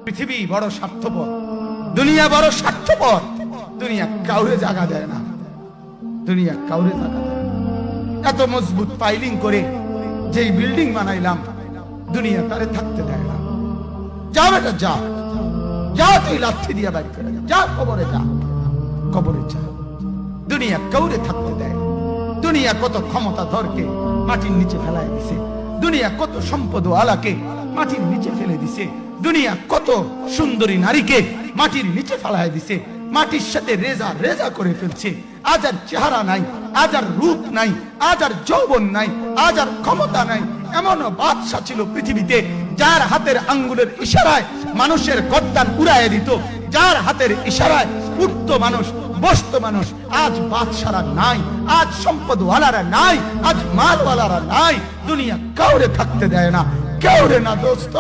পৃথিবী বড় স্বার্থপর, দুনিয়া বড় স্বার্থপর। দুনিয়া কাউরে জায়গা দেয় না, দুনিয়া কাউরে জায়গা দেয় না। এত মজবুত পাইলিং করে যেই বিল্ডিং বানাইলাম, দুনিয়া তারে থাকতে দেয় না। যা বেটা যা, যা তুই লাথি দিয়া বাড়ি করে যা, কবরে যা, কবরে যা। দুনিয়া কাউরে থাকতে দেয় না। দুনিয়া কত ক্ষমতা ধরকে মাটির নিচে ফেলায় দিছে, দুনিয়া কত সম্পদ আলাকে মাটির নিচে ফেলে দিছে, দুনিয়া কত সুন্দরী নারীকে মাটির নিচে ফেলায় দিছে, মাটির সাথে রেজা রেজা করে ফেলছে। আজ আর চেহারা নাই, আজ আর রূপ নাই, আজ আর যৌবন নাই, আজ আর ক্ষমতা নাই। এমন বাদশা ছিল পৃথিবীতে যার হাতের আঙ্গুলের ইশারায় মানুষের গর্দান উড়াইয়া দিত, যার হাতের ইশারায় উঠত মানুষ, বসত মানুষ। আজ বাদশারা নাই, আজ সম্পদওয়ালারা নাই, আজ মালওয়ালারা নাই। দুনিয়া কাউরে থাকতে দেয় না, কাউরে না দোস্ত,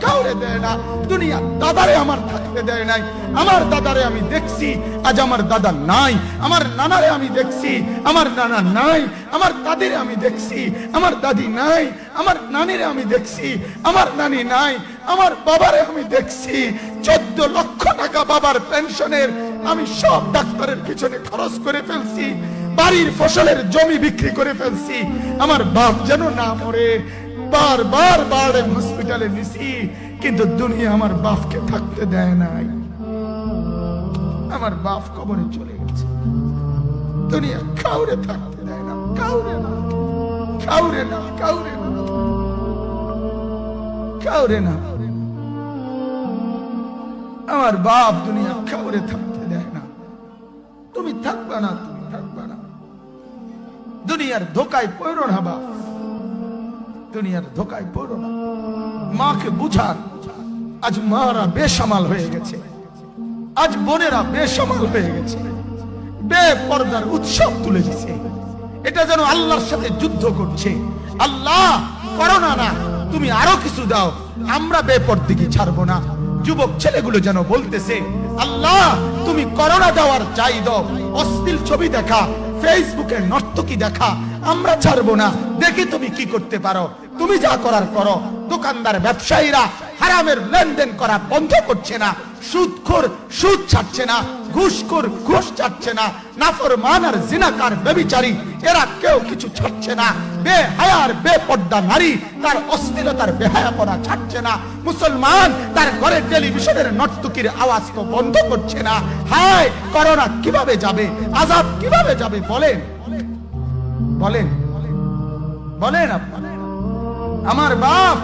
কাউরে দেয় না। দুনিয়া দাদারে আমার থাকতে দেয় নাই। আমার দাদারে আমি দেখছি, আজ আমার দাদা নাই। আমার নানারে আমি দেখছি, আমার নানা নাই। আমার দাদিরে আমি দেখছি, আমার দাদি নাই। আমার নানিরে আমি দেখছি, আমার নানি নাই। আমার বাবারে আমি দেখছি, 14 লক্ষ টাকা বাবার পেনশনের আমি সব ডাক্তারের পিছনে খরচ করে ফেলছি, বাড়ির ফসলের জমি বিক্রি করে ফেলছি। আমার বাপ যেন না মরে বারবার বারে হসপিটালে নিছি, কিন্তু দুনিয়া আমার বাপকে থাকতে দেয় নাই। আমার বাপ কবরে চলে গেছে। দুনিয়া কাউরে থাকতে দেয় না, কাউরে না, কাউরে না, কাউরে না, কাউরে না। আমার বাপ দুনিয়া কাউরে থাকতে দেয় না। তুমি থাকবা না, তুমি থাকবা না। দুনিয়ার ধোকায় পড়ো না বাপ, দুনিয়ার ধোকায় পড়ো না। মাকে বুঝান, আজ মারা বেসামাল হয়ে গেছে, আজ বোনেরা বেসামাল হয়ে গেছে, বেপরদার উৎসব তুলে দিছে। এটা যেন আল্লাহর সাথে যুদ্ধ করছে। আল্লাহ করোনা না, তুমি আরো কিছু দাও, আমরা বেপরদিকে ছাড়বো না। যুবক ছেলেগুলো যেন বলতেছে, আল্লাহ তুমি করোনা দেওয়ার চাই দাও, অশ্লীল ছবি দেখা, ফেসবুকে নর্তকী দেখা আমরা ছাড়বো না। দেখি তুমি কি করতে পারো, তুমি যা করার করো। দোকানদার ব্যবসায়ীরা হারামের লেনদেন করা বন্ধ করছে না, সুদখোর সুদ ছাড়ছে না, ঘুষখোর ঘুষ ছাড়ছে না, নাফরমান আর জিনাকার ব্যভিচারী এরা কেউ কিছু ছাড়ছে না। বেহায়ার বেপর্দা নারী তার অশ্লীলতার বেহায়াপনা ছাড়ছে না। মুসলমান তার ঘরের টেলিভিশনের নর্তকীর আওয়াজ তো বন্ধ করছে না। হায় করোনা কিভাবে যাবে, আযাব কিভাবে যাবে বলেন, বলেন, বলেন আপনারা। আমার বাপ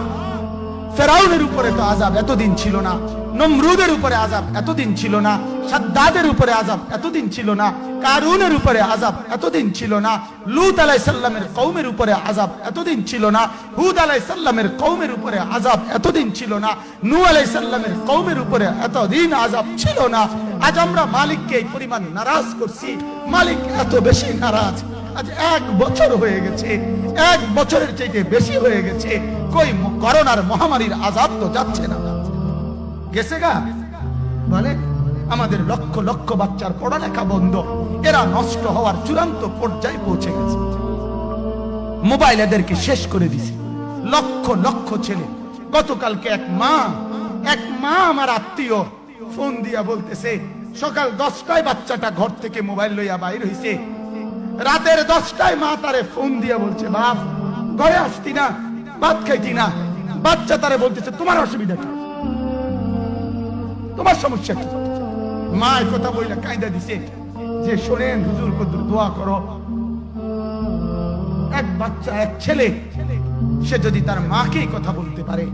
ফেরাউনের উপরে তো আযাব এতদিন ছিল না, নমরুদের উপরে আযাব এতদিন ছিল না, সাদ্দাদের উপরে আযাব এতদিন ছিল না, কারুনের উপরে আযাব এতদিন ছিল না, লূত আলাইহিস সালামের কওমের উপরে আযাব এতদিন ছিল না, হুদ আলাইহিস সালামের কওমের উপরে আযাব এতদিন ছিল না, নূহ আলাইহিস সালামের কওমের উপরে এতদিন আযাব ছিল না। আজ আমরা মালিককে এই পরিমাণ নারাজ করছি, মালিক এত বেশি নারাজ। আজ 1 বছর হয়ে গেছে, 1 বছরের চাইতে বেশি হয়ে গেছে, কই করোনার মহামারীর আযাব তো যাচ্ছে না, গেছে গা বলে। আমাদের লক্ষ লক্ষ বাচ্চার পড়ালেখা বন্ধ, এরা নষ্ট হওয়ার চূড়ান্ত পর্যায়ে পৌঁছে গেছে। মোবাইল এদেরকে শেষ করে দিছে। লক্ষ লক্ষ ছেলে। গতকালকে এক মা আমার আত্মীয় ফোন দিয়া বলতেছে, সকাল 10টায় বাচ্চাটা ঘর থেকে মোবাইল লইয়া বাইর হইছে, রাতের 10টায় মা তারে ফোন দিয়া বলছে, বাপ ঘরে আসতি না, ভাত খাইতি না। বাচ্চা তারে বলতেছে, তোমার অসুবিধা কি, তোমার সমস্যা কি? মা এই কথা বইলা কায়দা দিছে যে, শোনেন হুজুর কদ্দুর দোয়া করো। এক বাচ্চা, এক ছেলে, সে যদি তার মাকে কথা বলতে পারে,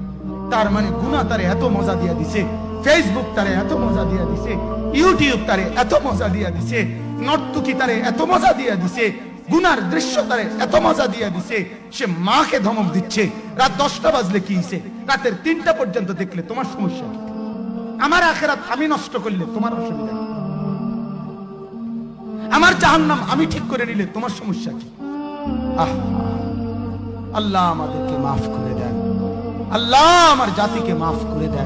তার মানে গুনাহ তারে এত মজা দিয়া দিছে, ফেসবুক তারে এত মজা দিয়া দিছে, ইউটিউব তারে এত মজা দিয়া দিছে, নর্তকী তারে এত মজা দিয়া দিছে, গুনার দৃশ্য তারে এত মজা দিয়া দিছে, সে মাকে ধমক দিচ্ছে। রাত 10টা বাজলে কি হইছে, রাতের 3টা পর্যন্ত দেখলে তোমার সমস্যা কি? আমার আখিরাত আমি নষ্ট করলে তোমার অসুবিধা কি? আমার জাহান্নাম আমি ঠিক করে নিলে তোমার সমস্যা কি? আল্লাহ আমাদেরকে মাফ করে দেন, আল্লাহ আমার জাতিকে মাফ করে দেন।